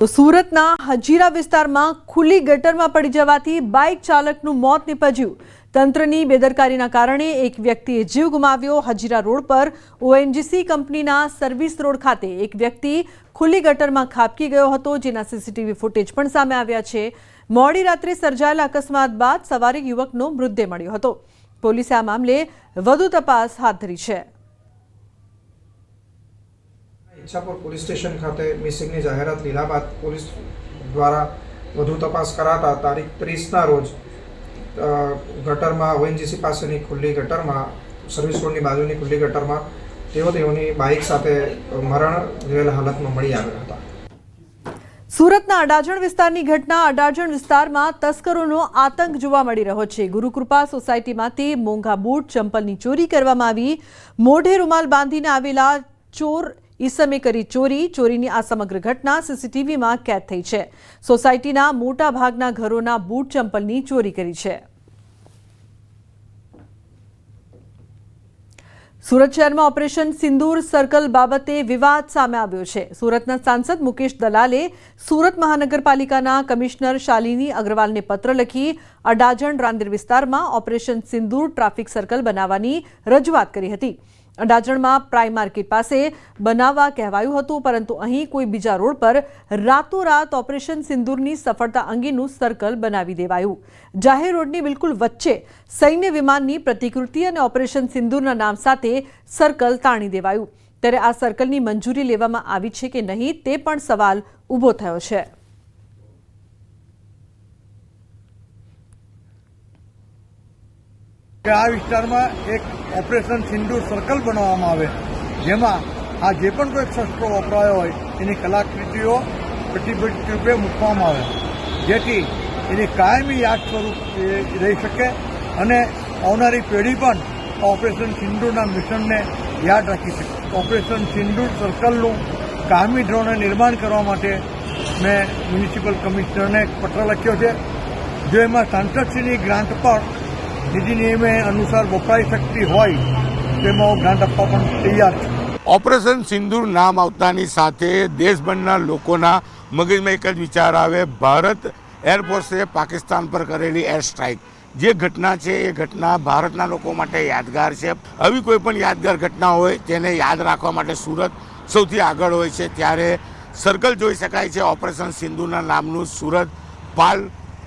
તો સુરતના હજીરા વિસ્તારમાં ખુલ્લી ગટરમાં પડી જવાથી બાઇક ચાલકનું મોત નીપજ્યું। તંત્રની બેદરકારીના કારણે એક વ્યક્તિએ જીવ ગુમાવ્યો। હજીરા રોડ પર ઓએનજીસી કંપનીના સર્વિસ રોડ ખાતે એક વ્યક્તિ ખુલ્લી ગટરમાં ખાબકી ગયો હતો, જેના સીસીટીવી ફૂટેજ પણ સામે આવ્યા છે। મોડી રાત્રે સર્જાયેલા અકસ્માત બાદ સવારે યુવકનો મૃતદેહ મળ્યો હતો। પોલીસે આ મામલે વધુ તપાસ હાથ ધરી છે। इच्छापुर पुलिस स्टेशन खाते मिसिंगनी जाहेरात लीधा बाद पुलिस द्वारा વધુ તપાસ કરાતા તારીખ 30ના રોજ ગટરમાં ઓએનજીસી પાસેની ખુલ્લી ગટરમાં સર્વિસ રોડની બાજુની ખુલ્લી ગટરમાં તેઓની બાઇક સાથે મરણ થયેલ હાલતમાં મળી આવ્યા હતા। સુરતના અડાજણ વિસ્તારની ઘટના। અડાજણ વિસ્તારમાં તસ્કરોનો આતંક જોવા મળી રહ્યો છે। ગુરુકૃપા સોસાયટીમાંથી મોંઘા બૂટ ચંપલની ચોરી કરવામાં આવી। મોઢે રૂમાલ બાંધીને આવેલા ચોર ઈસમે કરી ચોરીની આ સમગ્ર ઘટના સીસીટીવીમાં કેદ થઈ છે। સોસાયટીના મોટા ભાગના ઘરોના બૂટ ચંપલની ચોરી કરી છે। સુરત શહેરમાં ઓપરેશન સિંદૂર સર્કલ બાબતે વિવાદ સામે આવ્યો છે। સુરતના સાંસદ મુકેશ દલાલે સુરત મહાનગરપાલિકાના કમિશનર શાલિની અગ્રવાલને પત્ર લખી અડાજણ રાંદેર વિસ્તારમાં ઓપરેશન સિંદૂર ટ્રાફિક સર્કલ બનાવવાની રજૂઆત કરી હતી। અડાજણમાં પ્રાઇમ માર્કેટ પાસે બનાવવા કહેવાયું હતું, પરંતુ અહીં કોઈ બીજા રોડ પર રાતોરાત ઓપરેશન સિંદૂરની સફળતા અંગેનું સર્કલ બનાવી દેવાયું। જાહેર રોડની બિલકુલ વચ્ચે સૈન્ય વિમાનની પ્રતિકૃતિ અને ઓપરેશન સિંદૂરના નામ સાથે સર્કલ તાણી દેવાયું। ત્યારે આ સર્કલની મંજૂરી લેવામાં આવી છે કે નહીં તે પણ સવાલ ઊભો થયો છે। આ વિસ્તારમાં એક ઓપરેશન સિંદૂર સર્કલ બનાવવામાં આવે, જેમાં આ જે પણ કોઈ શસ્ત્રો વપરાયો હોય એની કલાકૃતિઓ પ્રતિબદ્ધ રૂપે મૂકવામાં આવે, જેથી એની કાયમી યાદ સ્વરૂપ રહી શકે અને આવનારી પેઢી પણ ઓપરેશન સિંદૂરના મિશનને યાદ રાખી શકે। ઓપરેશન સિંદૂર સર્કલનું કાયમી ધોરણે નિર્માણ કરવા માટે મેં મ્યુનિસિપલ કમિશનરને એક પત્ર લખ્યો છે, જો એમાં સાંસદશ્રીની ગ્રાન્ટ પર નીતિ નિયમે અનુસાર વપરાઈ શકતી હોય તેમાં ગ્રાન્ટ આપવા પણ તૈયાર છે। ઓપરેશન સિંદૂર નામ આવતાની સાથે દેશભરના લોકોના મગજમાં એક જ વિચાર આવે, ભારત એરફોર્સે પાકિસ્તાન પર કરેલી એર સ્ટ્રાઇક। જે ઘટના છે એ ઘટના ભારતના લોકો માટે યાદગાર છે। આવી કોઈ પણ યાદગાર ઘટના હોય તેને યાદ રાખવા માટે સુરત સૌથી આગળ હોય છે। ત્યારે સર્કલ જોઈ શકાય છે ઓપરેશન સિંદૂરના નામનું સુરત પાલ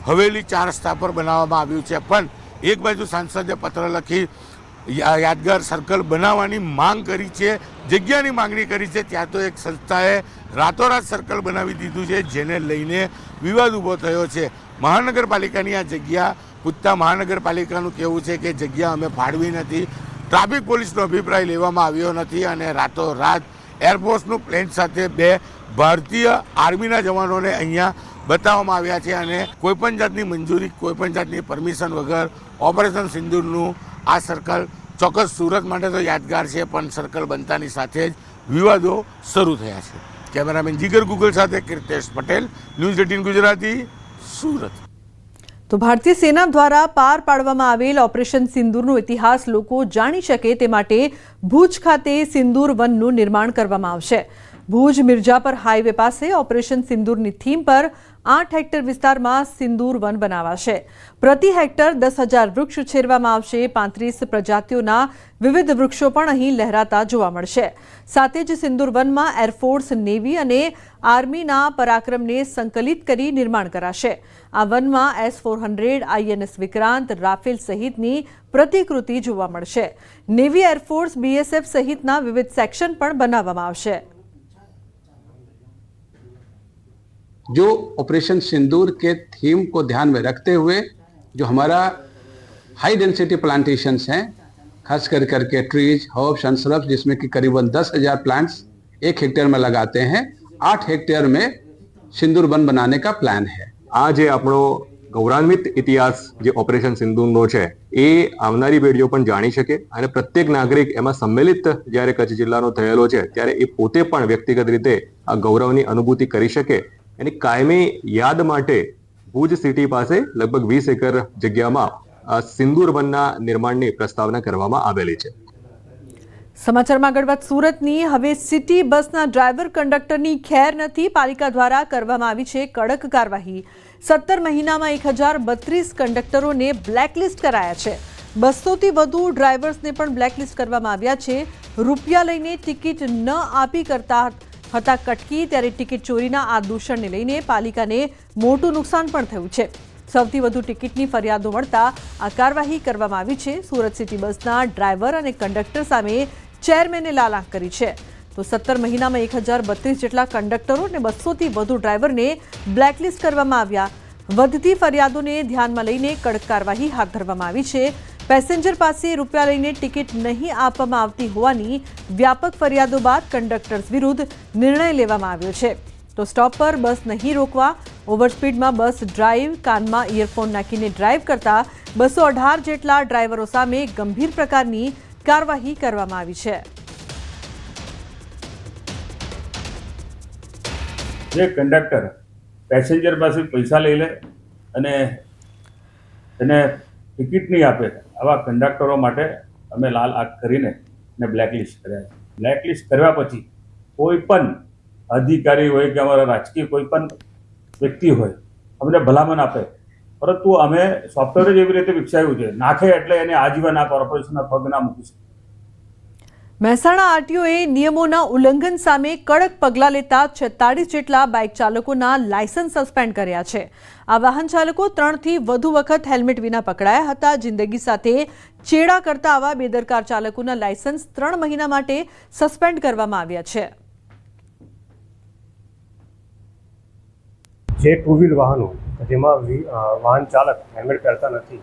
હવેલી 4 રસ્તા પર બનાવવામાં આવ્યું છે, પણ એક બાજુ સાંસદે પત્ર લખી યાદગાર સર્કલ બનાવવાની માંગ કરી છે, જગ્યાની માંગણી કરી છે, ત્યાં તો એક સંસ્થાએ રાતોરાત સર્કલ બનાવી દીધું છે, જેને લઈને વિવાદ ઊભો થયો છે। મહાનગરપાલિકાની આ જગ્યા પૂછતા મહાનગરપાલિકાનું કહેવું છે કે જગ્યા અમે ફાળવી નથી, ટ્રાફિક પોલીસનો અભિપ્રાય લેવામાં આવ્યો નથી અને રાતોરાત એરફોર્સનું પ્લેન સાથે 2 ભારતીય આર્મીના જવાનોને અહીંયા બતાવવામાં આવ્યા છે અને કોઈપણ જાતની મંજૂરી, કોઈપણ જાતની પરમિશન વગર ઓપરેશન સિંદૂરનું આ સર્કલ ચોક્કસ સુરત માટે તો યાદગાર છે, પણ સર્કલ બનતાની સાથે જ વિવાદો શરૂ થયા છે। કેમેરામેન જીગર ગુગલ સાથે કીર્તેશ પટેલ, ન્યૂઝ 18 ગુજરાતી, સુરત। તો ભારતીય સેના દ્વારા પાર પાડવામાં આવેલ ઓપરેશન સિંદૂરનો ઇતિહાસ લોકો જાણી શકે તે માટે ભુજ ખાતે સિંદૂર વનનું નિર્માણ કરવામાં આવશે। ભુજ મિર્જાપર હાઈવે પાસે ઓપરેશન સિંદૂરની થીમ પર 8 હેક્ટર વિસ્તારમાં સિંદૂર વન બનાવાશે। પ્રતિ હેક્ટર 10,000 વૃક્ષ ઉછેરવામાં આવશે। 35 પ્રજાતિઓના વિવિધ વૃક્ષો પણ અહીં લહેરાતા જોવા મળશે। સાથે જ સિંદૂર વનમાં એરફોર્સ, નેવી અને આર્મીના પરાક્રમને સંકલિત કરી નિર્માણ કરાશે। આ વનમાં S-400, INS વિક્રાંત, રાફેલ સહિતની પ્રતિકૃતિ જોવા મળશે। નેવી, એરફોર્સ, BSF સહિતના વિવિધ સેક્શન પણ બનાવવામાં આવશે। जो ऑपरेशन सिंदूर के थीम को ध्यान में रखते हुए जो हमारा हाई डेंसिटी प्लांटेशंस हैं, खास करके ट्रीज, हर्ब्स एंड श्रब्स, जिसमें कि करीबन 10,000 प्लांट्स 1 हेक्टेयर में लगाते हैं, 8 हेक्टेयर में सिंदूर वन बनाने का प्लान है। आ जे આપણો ગૌરવાન્વિત ઇતિહાસ જે ઓપરેશન સિંદૂરનો છે એ આવનારી પેઢીઓ પણ જાણી શકે અને પ્રત્યેક નાગરિક એમાં સંમેલિત જ્યારે કચ્છ જિલ્લાનો થયેલો છે ત્યારે એ પોતે પણ વ્યક્તિગત રીતે આ ગૌરવની અનુભૂતિ કરી શકે। એની કાયમી યાદ માટે ભુજ સિટી પાસે લગભગ 20 એકર જગ્યામાં સિંદૂર વનના નિર્માણની પ્રસ્તાવના કરવામાં આવેલી છે। સમાચારમાં આગળ વાત સુરતની. હવે સિટી બસના ડ્રાઈવર કંડક્ટરની ખેર નથી. પાલિકા દ્વારા કરવામાં આવી છે કડક કાર્યવાહી. 17 મહિનામાં 1032 કંડક્ટરોને બ્લેકલિસ્ટ કરાયા છે. 200થી વધુ ડ્રાઈવર્સને પણ બ્લેકલિસ્ટ કરવામાં આવ્યા છે. રૂપિયા લઈને ટિકિટ ન આપી કરતા હતા કટકી. ત્યારે ટિકિટ ચોરીના આ દૂષણને લઈને પાલિકાને મોટું નુકસાન પણ થયું છે. સૌથી વધુ ટિકિટની ફરિયાદો મળતા આ કાર્યવાહી કરવામાં આવી છે. સુરત સિટી બસના ડ્રાઈવર અને કંડક્ટર સામે ચેરમેને લાલ આંખ કરી છે. તો 17 મહિનામાં 1032 જેટલા કંડક્ટરો અને 200થી વધુ ડ્રાઈવરને બ્લેકલિસ્ટ કરવામાં આવ્યા. વધતી ફરિયાદોને ધ્યાનમાં લઈને કડક કાર્યવાહી હાથ ધરવામાં આવી છે. પેસેન્જર પાસે રૂપિયા લઈને ટિકિટ નહીં આપવામાં આવતી હોવાની વ્યાપક ફરિયાદો બાદ કંડક્ટર્સ વિરુદ્ધ નિર્ણય લેવામાં આવ્યો છે. તો સ્ટોપ પર બસ નહીં રોકવા, ઓવરસ્પીડમાં બસ ડ્રાઈવ, કાનમાં ઇયરફોન નાખીને ડ્રાઈવ કરતા 218 જેટલા ડ્રાઈવરો સામે ગંભીર પ્રકારની કાર્યવાહી કરવામાં આવી છે. જે કંડક્ટર પેસેન્જર પાસે પૈસા લઈ લે અને એને ટિકિટ નહીં આપે, આવા કંડક્ટરો માટે અમે લાલ આંખ કરીને એને બ્લેકલિસ્ટ કર્યા છે. બ્લેકલિસ્ટ કર્યા પછી કોઈ પણ અધિકારી હોય કે અમારા રાજકીય કોઈ પણ વ્યક્તિ હોય અમને ભલામણ આપે, પરંતુ અમે સોફ્ટવેર જ એવી રીતે વિકસાવ્યું છે, નાખે એટલે એને આજીવન આ કોર્પોરેશનના પગ ના મૂકી શકે. મહેસાણા આરટીઓએ નિયમોના ઉલ્લંઘન સામે કડક પગલાં લેતા 46 જેટલા બાઇક ચાલકોના લાયસન્સ સસ્પેન્ડ કર્યા છે. આ વાહન ચાલકો 3થી વધુ વખત હેલ્મેટ વિના પકડાયા હતા. જિંદગી સાથે ચેડા કરતા આવા બેદરકાર ચાલકોના લાયસન્સ 3 મહિના માટે સસ્પેન્ડ કરવામાં આવ્યા છે. જે ટુ વ્હીલ વાહનો જેમાં વાહન ચાલક હેલ્મેટ પહેરતા નથી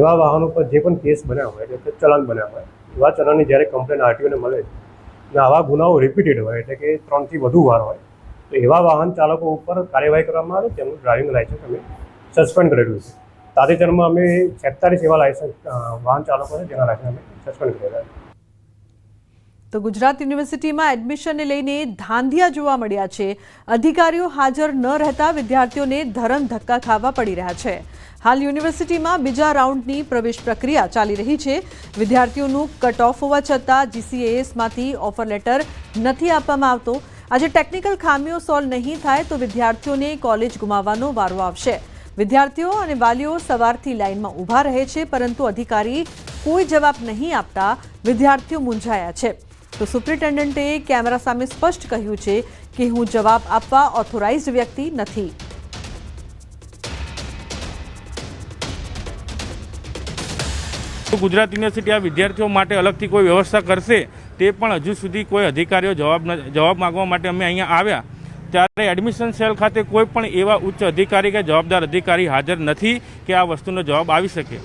એવા વાહનો પર જે પણ કેસ બન્યા હોય એટલે કે ચલાન બન્યા હોય, એવા ચલાનની જ્યારે કમ્પ્લેન આરટીઓને મળે અને આવા ગુનાઓ રિપીટેડ હોય એટલે કે 3થી વધુ વાર હોય તો એવા વાહન ચાલકો ઉપર કાર્યવાહી કરવામાં આવે. તેમનું ડ્રાઇવિંગ લાયસન્સ અમે સસ્પેન્ડ કરેલું છે. તાજેતરમાં અમે 46 એવા વાહન ચાલકો છે જેના લાયસન્સ અમે સસ્પેન્ડ કરેલા છે. તો ગુજરાત યુનિવર્સિટીમાં એડમિશનને લઈને ધાંધિયા જોવા મળ્યા છે. અધિકારીઓ હાજર ન રહેતા વિદ્યાર્થીઓને ધરમ ધક્કા ખાવા પડી રહ્યા છે. હાલ યુનિવર્સિટીમાં બીજા રાઉન્ડની પ્રવેશ પ્રક્રિયા ચાલી રહી છે. વિદ્યાર્થીઓનું કટ ઓફ હોવા છતાં GCASમાંથી ઓફર લેટર નથી આપવામાં આવતો. આજે ટેકનિકલ ખામીઓ સોલ્વ નહીં થાય તો વિદ્યાર્થીઓને કોલેજ ગુમાવવાનો વારો આવશે. વિદ્યાર્થીઓ અને વાલીઓ સવારથી લાઇનમાં ઊભા રહે છે, પરંતુ અધિકારી કોઈ જવાબ નહીં આપતા વિદ્યાર્થીઓ મૂંઝાયા છે. તો સુપ્રિન્ટેન્ડન્ટે કેમેરા સામે સ્પષ્ટ કહ્યું છે કે હું જવાબ આપવા ઓથોરાઇઝડ વ્યક્તિ નથી. ગુજરાત યુનિવર્સિટી આ વિદ્યાર્થીઓ માટે અલગથી કોઈ વ્યવસ્થા કરશે તે પણ હજુ સુધી કોઈ અધિકારીઓ જવાબ માંગવા માટે અમે અહીંયા આવ્યા ત્યારે એડમિશન સેલ ખાતે કોઈ પણ એવા ઉચ્ચ અધિકારી કે જવાબદાર અધિકારી હાજર નથી કે આ વસ્તુનો જવાબ આવી શકે.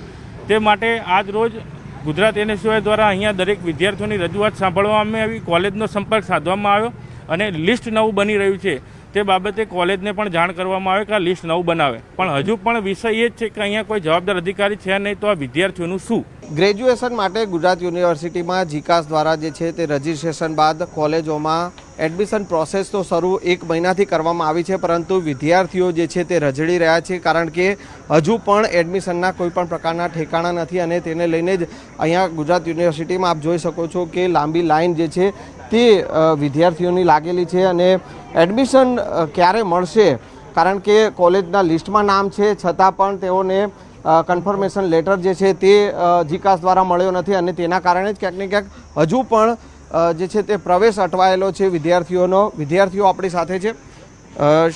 તે માટે આજ રોજ ગુજરાત NSUI દ્વારા અહીંયા દરેક વિદ્યાર્થીઓની રજૂઆત સાંભળવામાં આવી, કોલેજનો સંપર્ક સાધવામાં આવ્યો અને લિસ્ટ નવું બની રહ્યું છે તે બાબતે કોલેજને પણ જાણ કરવામાં આવે કે આ લિસ્ટ નવું બનાવે. પણ હજુ પણ વિષય એ જ છે કે અહીંયા કોઈ જવાબદાર અધિકારી છે નહીં, તો આ વિદ્યાર્થીઓનું શું? ગ્રેજ્યુએશન માટે ગુજરાત યુનિવર્સિટીમાં જીકાસ દ્વારા જે છે તે રજિસ્ટ્રેશન બાદ કોલેજોમાં એડમિશન પ્રોસેસ તો શરૂ 1 મહિનાથી કરવામાં આવી છે, પરંતુ વિદ્યાર્થીઓ જે છે તે રઝળી રહ્યા છે કારણ કે હજુ પણ એડમિશનના કોઈ પણ પ્રકારના ઠેકાણા નથી. અને તેને લઈને જ અહીંયા ગુજરાત યુનિવર્સિટીમાં આપ જોઈ શકો છો કે લાંબી લાઈન જે છે તે વિદ્યાર્થીઓની લાગેલી છે. અને એડમિશન ક્યારે મળશે કારણ કે કોલેજના લિસ્ટમાં નામ છે છતાં પણ તેઓને કન્ફર્મેશન લેટર જે છે તે જીકાસ દ્વારા મળ્યો નથી અને તેના કારણે જ ક્યાંક ને ક્યાંક હજુ પણ જે છે તે પ્રવેશ અટવાયેલો છે વિદ્યાર્થીઓનો. વિદ્યાર્થીઓ આપણી સાથે છે.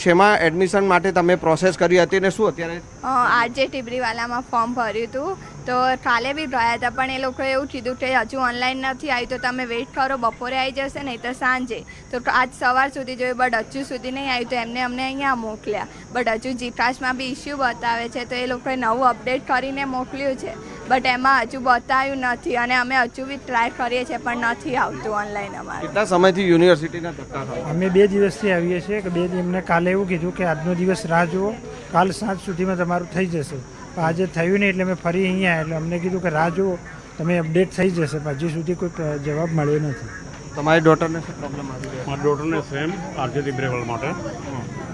શેમાં એડમિશન માટે તમે પ્રોસેસ કરી હતી ને શું અત્યારે? આજે ટીબરીવાલામાં ફોર્મ ભર્યું હતું તો કાલે બી ભર્યા હતા, પણ એ લોકોએ એવું કીધું કે હજુ ઓનલાઈન નથી આવ્યું તો તમે વેઇટ કરો, બપોરે આવી જશે નહીં તો સાંજે. તો આજ સવાર સુધી જોયું બટ હજુ સુધી નહીં આવ્યું તો એમને અમને અહીંયા મોકલ્યા. બટ હજુ જીકાસમાં બી ઇસ્યુ બતાવે છે તો એ લોકોએ નવું અપડેટ કરીને મોકલ્યું છે, બટ એમાં હજુ બતાવ્યું નથી અને અમે હજુ બી ટ્રાય કરીએ છીએ પણ નથી આવતું ઓનલાઈન અમારે. કેટલા સમયથી યુનિવર્સિટીના ધક્કા ખાવા? અમે 2 દિવસથી આવીએ છીએ કે 2 એમને કાલે એવું કીધું કે આજનો દિવસ રાહ જુઓ, કાલ સાંજ સુધીમાં તમારું થઈ જશે. પણ આજે થયું નહીં એટલે અમે ફરી અહીંયા એટલે અમને કીધું કે રાહ જુઓ, તમે અપડેટ થઈ જશે. પણ હજુ સુધી કોઈ જવાબ મળ્યો નથી. તમારી ડોટરને શું પ્રોબ્લેમ આવી? મારી ડોટરને સેમ આરજે ટીબરીવાલા માટે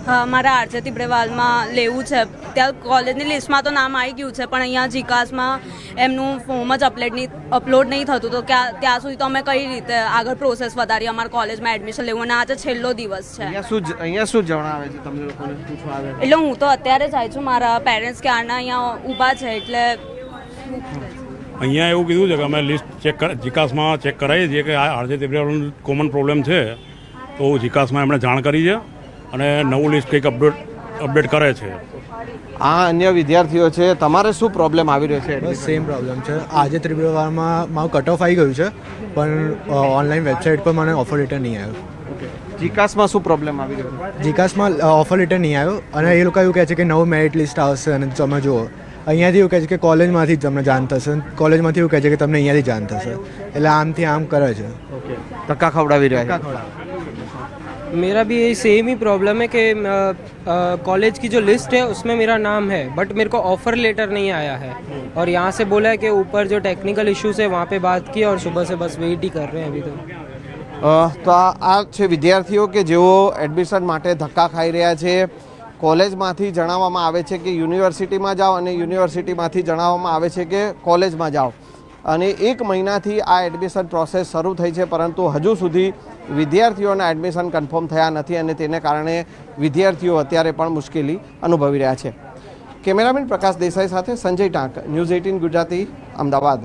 હા, મારા આરજે તિબરેવાલમાં લેવું છે. ત્યાં કોલેજની લિસ્ટમાં તો નામ આવી ગયું છે, પણ અહીંયા જીકાસમાં એમનું ફોર્મ જ અપલોડ નહીં થતું. તો ત્યાં સુધી તો અમે કઈ રીતે આગળ પ્રોસેસ વધારી અમારા કોલેજમાં એડમિશન લેવું, અને આજે છેલ્લો દિવસ છે. અહીંયા શું જણાવે છે તમને લોકોને પૂછવા આવે? એટલે હું તો અત્યારે જ આવી છું, મારા પેરેન્ટ્સ ક્યારના અહીંયા ઊભા છે, એટલે અહીંયા એવું કીધું છે કે અમે લિસ્ટ જીકાસમાં ચેક કરાવીએ છીએ કે આ આરજે તિબરેવાલનો કોમન પ્રોબ્લેમ છે, તો જીકાસમાં એમણે જાણ કરી છે અને નવું લિસ્ટ કંઈક અપડેટ કરે છે. આ અન્ય વિદ્યાર્થીઓ છે, તમારે શું પ્રોબ્લેમ આવી રહ્યો છે? બસ સેમ પ્રોબ્લેમ છે. આજે ત્રિપુરામાં મારું કટ ઓફ આવી ગયું છે, પણ ઓનલાઈન વેબસાઇટ પર મને ઓફર લેટર નહીં આવ્યો. જીકાસમાં શું પ્રોબ્લેમ આવી રહ્યો? જીકાસમાં ઓફર લેટર નહીં આવ્યો, અને એ લોકો એવું કહે છે કે નવું મેરિટ લિસ્ટ આવશે અને તમે જુઓ. અહીંયાથી એવું કહે છે કે કોલેજમાંથી જ તમને જાણ થશે, કોલેજમાંથી એવું કહે છે કે તમને અહીંયાથી જાણ થશે. એટલે આમથી આમ કરે છે. ધક્કા ખવડાવી રહ્યા છે. मेरा भी यही सेम ही प्रॉब्लम है कि कॉलेज की जो लिस्ट है उसमें मेरा नाम है, बट मेरे को ऑफर लेटर नहीं आया है. और यहाँ से बोला है कि ऊपर जो टेक्निकल इश्यूज है वहाँ पे बात की और सुबह से बस वेट ही कर रहे हैं अभी तो. તો આ છે વિદ્યાર્થીઓ કે જેઓ એડમિશન માટે ધક્કા ખાઈ રહ્યા છે. કોલેજમાંથી જણાવવામાં આવે છે કે યુનિવર્સિટીમાં જાઓ, અને યુનિવર્સિટીમાંથી જણાવવામાં આવે છે કે કોલેજમાં જાઓ. અને 1 મહિનાથી આ એડમિશન પ્રોસેસ શરૂ થઈ છે, પરંતુ હજુ સુધી વિદ્યાર્થીઓના એડમિશન કન્ફર્મ થયા નથી, અને તેને કારણે વિદ્યાર્થીઓ અત્યારે પણ મુશ્કેલી અનુભવી રહ્યા છે. કેમેરામેન પ્રકાશ દેસાઈ સાથે સંજય ટાંક, ન્યૂઝ 18 ગુજરાતી, અમદાવાદ.